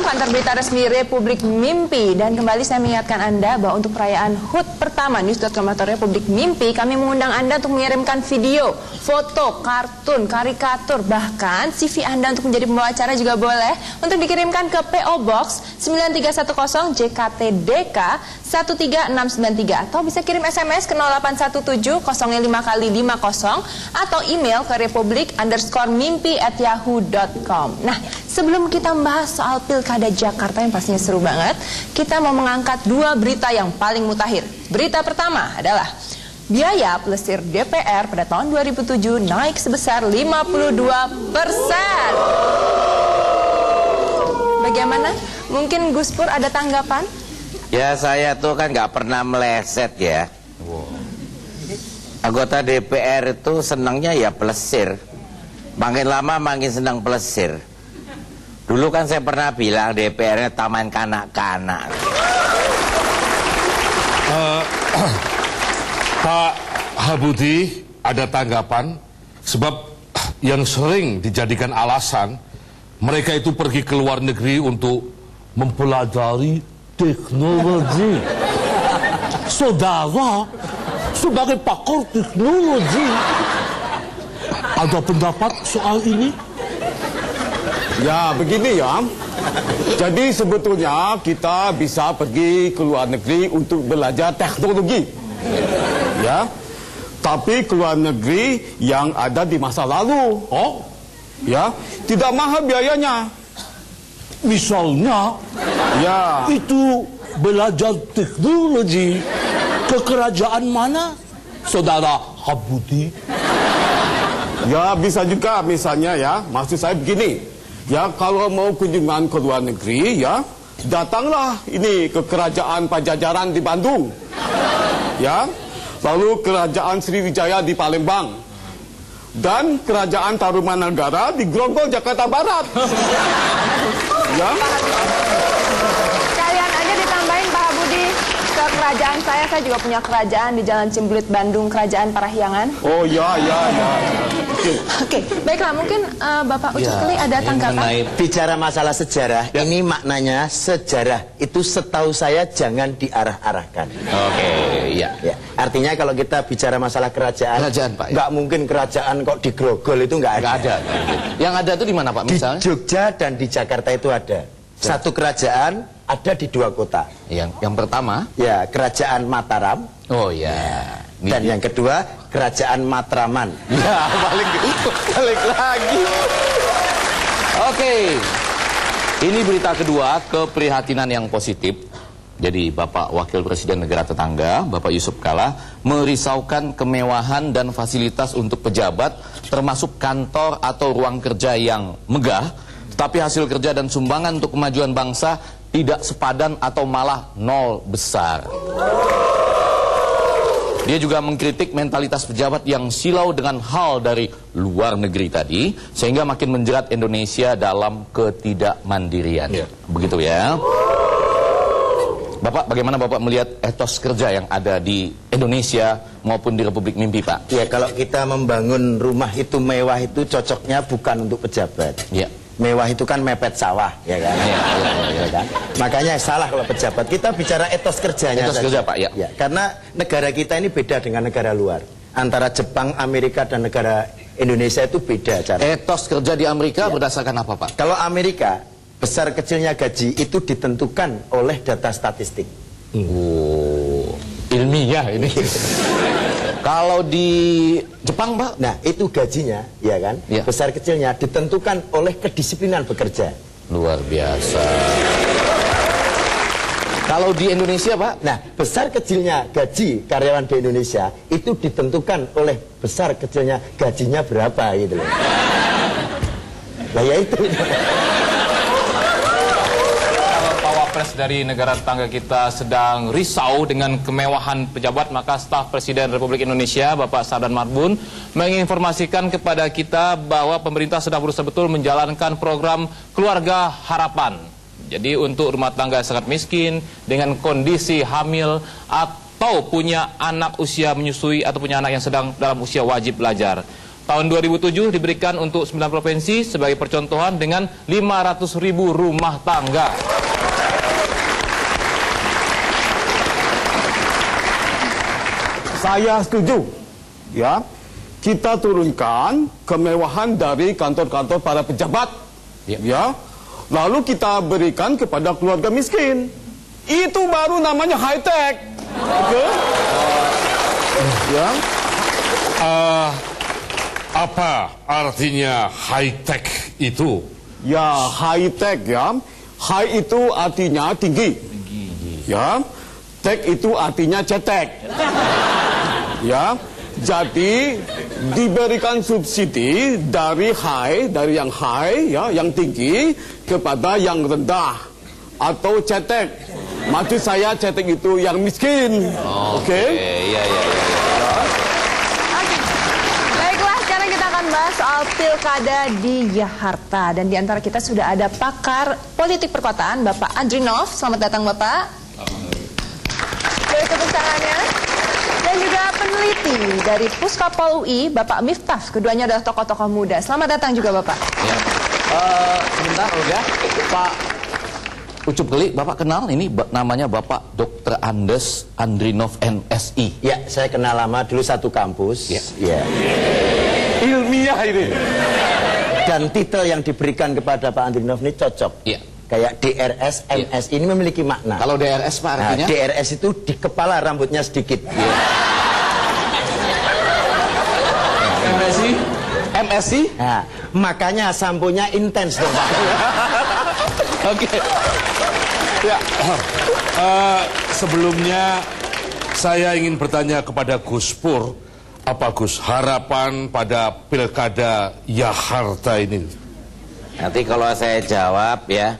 Kantor berita resmi Republik Mimpi. Dan kembali saya mengingatkan Anda bahwa untuk perayaan HUT pertama News.com atau Republik Mimpi, kami mengundang Anda untuk mengirimkan video, foto, kartun, karikatur, bahkan CV Anda untuk menjadi pembawa acara juga boleh, untuk dikirimkan ke PO Box 9310 JKT-DK 13693, atau bisa kirim SMS ke 0817 05 kali 50, atau email ke republik_mimpi@yahoo.com. Nah, sebelum kita membahas soal Pilkada Jakarta yang pastinya seru banget, kita mau mengangkat dua berita yang paling mutakhir. Berita pertama adalah biaya plesir DPR pada tahun 2007 naik sebesar 52%. Bagaimana? Mungkin Gus Pur ada tanggapan? Ya, saya tuh kan nggak pernah meleset ya. Anggota DPR itu senangnya ya plesir. Makin lama makin senang plesir. Dulu kan saya pernah bilang DPR-nya taman kanak-kanak. Pak Habudi ada tanggapan? Sebab yang sering dijadikan alasan mereka itu pergi ke luar negeri untuk mempelajari teknologi. Saudara sebagai pakar teknologi, ada pendapat soal ini? Ya, begini ya. Jadi sebetulnya kita bisa pergi ke luar negeri untuk belajar teknologi. Ya. Tapi ke luar negeri yang ada di masa lalu. Oh? Ya, tidak mahal biayanya. Misalnya, Ya. itu belajar teknologi ke kerajaan mana, Saudara Habudi? Ya, bisa juga misalnya ya. Maksud saya begini. Ya, kalau mau kunjungan ke luar negeri ya, datanglah ini ke Kerajaan Pajajaran di Bandung. Ya. Lalu Kerajaan Sriwijaya di Palembang. Dan Kerajaan Tarumanagara di Grogol, Jakarta Barat. Ya. Kalian aja ditambahin Pak Habudi ke kerajaan saya juga punya kerajaan di Jalan Cimbulit, Bandung, Kerajaan Parahyangan. Oh ya. Oke, baiklah, mungkin Bapak Ucup Keli ada tanggapan? Bicara masalah sejarah, ini maknanya sejarah itu setahu saya jangan diarah-arahkan. Oke, ya. Artinya kalau kita bicara masalah kerajaan Pak, nggak mungkin kerajaan kok di Grogol itu nggak ada. Yang ada itu di mana Pak misalnya? Di Jogja dan di Jakarta itu ada. Satu kerajaan ada di dua kota. Yang pertama? Ya, Kerajaan Mataram. Oh ya. Dan yang kedua, Kerajaan Matraman. Ya, balik lagi. Oke. Ini berita kedua, keprihatinan yang positif. Jadi Bapak Wakil Presiden Negara Tetangga, Bapak Yusuf Kala, merisaukan kemewahan dan fasilitas untuk pejabat, termasuk kantor atau ruang kerja yang megah, tapi hasil kerja dan sumbangan untuk kemajuan bangsa tidak sepadan atau malah nol besar. Dia juga mengkritik mentalitas pejabat yang silau dengan hal dari luar negeri tadi, sehingga makin menjerat Indonesia dalam ketidakmandirian. Begitu ya. Bapak, bagaimana Bapak melihat etos kerja yang ada di Indonesia maupun di Republik Mimpi, Pak? Ya, kalau kita membangun rumah itu mewah itu cocoknya bukan untuk pejabat. Ya. Mewah itu kan mepet sawah, ya kan? Ya kan? Makanya salah kalau pejabat. Kita bicara etos kerjanya. Etos kerja, Pak, ya. Karena negara kita ini beda dengan negara luar. Antara Jepang, Amerika, dan negara Indonesia itu beda cara. Etos kerja di Amerika berdasarkan apa, Pak? Kalau Amerika, besar kecilnya gaji itu ditentukan oleh data statistik. Oh, ilmiah ini. Kalau di Jepang, Pak? Nah, itu gajinya, ya kan? Ya. Besar kecilnya ditentukan oleh kedisiplinan bekerja. Luar biasa. Kalau di Indonesia, Pak? Nah, besar kecilnya gaji karyawan di Indonesia itu ditentukan oleh besar kecilnya gajinya berapa gitu loh. Nah, ya itu. Wapres dari negara tetangga kita sedang risau dengan kemewahan pejabat, maka staf Presiden Republik Indonesia Bapak Sabdan Marbun menginformasikan kepada kita bahwa pemerintah sedang berusaha betul menjalankan program Keluarga Harapan. Jadi untuk rumah tangga sangat miskin, dengan kondisi hamil, atau punya anak usia menyusui, atau punya anak yang sedang dalam usia wajib belajar. Tahun 2007 diberikan untuk 9 provinsi sebagai percontohan dengan 500.000 rumah tangga. Saya setuju. Ya, kita turunkan kemewahan dari kantor-kantor para pejabat. Ya. Lalu kita berikan kepada keluarga miskin. Itu baru namanya high tech. Oke? Ya. Apa artinya high tech itu? Ya, high tech ya. High itu artinya tinggi. Ya. Tech itu artinya cetek. Ya. Jadi diberikan subsidi dari yang high ya, yang tinggi kepada yang rendah atau cetek. Maksud saya cetek itu yang miskin. Oke? Iya. Baiklah, sekarang kita akan bahas soal pilkada di Jakarta. Dan di antara kita sudah ada pakar politik perkotaan, Bapak Andrinov. Selamat datang, Bapak. Dari tepuk tangannya. Dan juga peneliti dari Puskapol UI, Bapak Miftah. Keduanya adalah tokoh-tokoh muda. Selamat datang juga, Bapak. Ya. Sebentar, Olga. Pak Ucup Geli, Bapak kenal ini namanya Bapak Dr. Andes Andrinov MSI. Ya, saya kenal lama, dulu satu kampus. Ya. Ilmiah ini. Dan titel yang diberikan kepada Pak Andrinov ini cocok. Iya. Kayak DRS, MS ini memiliki makna. Kalau DRS Pak artinya? Nah, DRS itu di kepala rambutnya sedikit. MSI? Nah, makanya samponya intens dong, Pak. Oke. Ya, sebelumnya saya ingin bertanya kepada Gus Pur, apa Gus harapan pada pilkada Jakarta ini? Nanti kalau saya jawab ya,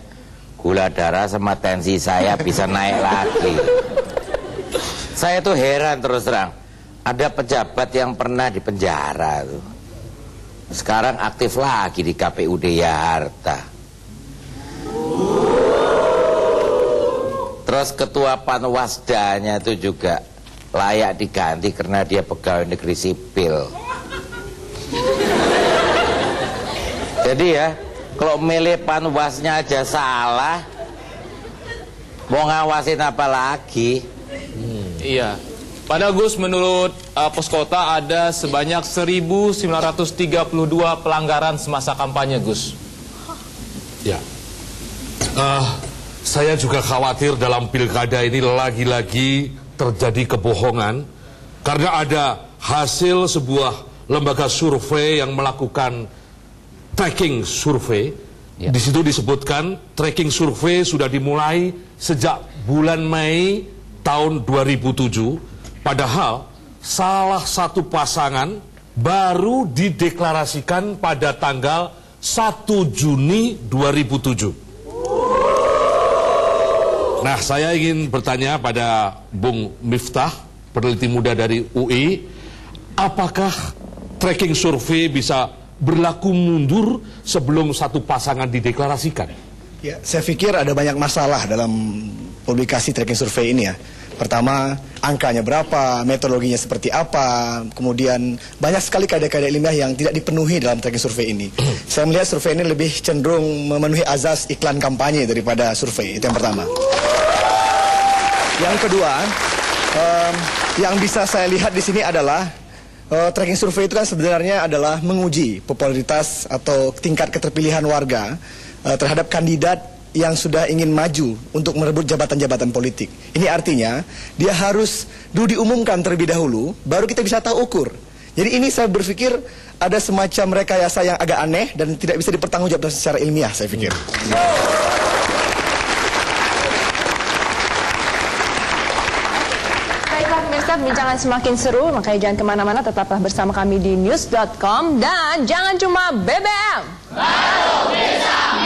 gula darah sama tensi saya bisa naik lagi. Saya tuh heran terus terang, ada pejabat yang pernah di penjara tuh, sekarang aktif lagi di KPUD Jakarta. Terus ketua Panwasdanya itu juga layak diganti karena dia pegawai negeri sipil. Jadi ya, kalau milih Panwasnya aja salah, mau ngawasin apa lagi? Iya. Pada Gus, menurut Pos Kota ada sebanyak 1.932 pelanggaran semasa kampanye, Gus. Ya. Saya juga khawatir dalam pilkada ini lagi-lagi terjadi kebohongan karena ada hasil sebuah lembaga survei yang melakukan tracking survei. Ya. Di situ disebutkan tracking survei sudah dimulai sejak bulan Mei tahun 2007, padahal salah satu pasangan baru dideklarasikan pada tanggal 1 Juni 2007. Nah, saya ingin bertanya pada Bung Miftah, peneliti muda dari UI, apakah tracking survei bisa berlaku mundur sebelum satu pasangan dideklarasikan? Ya, saya pikir ada banyak masalah dalam publikasi tracking survei ini ya. Pertama, angkanya berapa, metodologinya seperti apa, kemudian banyak sekali kaidah-kaidah ilmiah yang tidak dipenuhi dalam tracking survei ini. Saya melihat survei ini lebih cenderung memenuhi azas iklan kampanye daripada survei, itu yang pertama. Yang kedua, yang bisa saya lihat di sini adalah tracking survei itu kan sebenarnya adalah menguji popularitas atau tingkat keterpilihan warga terhadap kandidat yang sudah ingin maju untuk merebut jabatan-jabatan politik. Ini artinya dia harus dulu diumumkan terlebih dahulu, baru kita bisa tahu ukur. Jadi ini saya berpikir ada semacam rekayasa yang agak aneh dan tidak bisa dipertanggungjawabkan secara ilmiah, saya pikir. Baiklah pemirsa, perbincangan semakin seru, makanya jangan kemana-mana, tetaplah bersama kami di news.com. Dan jangan cuma BBM. Baru bisa